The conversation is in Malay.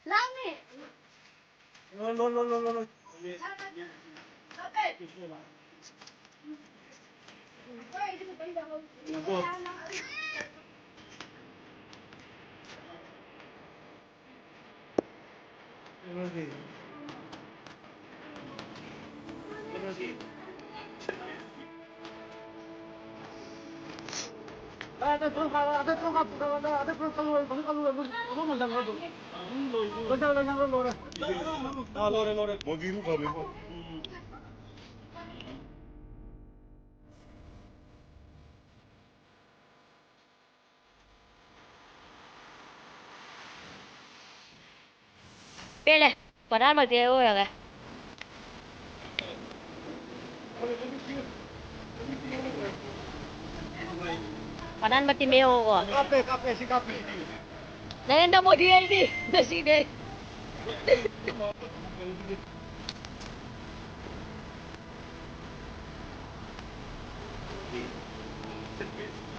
Langit. Lo. Ada terus keluar. Lore. Mau biru kami kok. Pele. Padahal magtiyo ya. Padahal magtimeo ko. Kape, si kape. Naganda mo di. Nasine.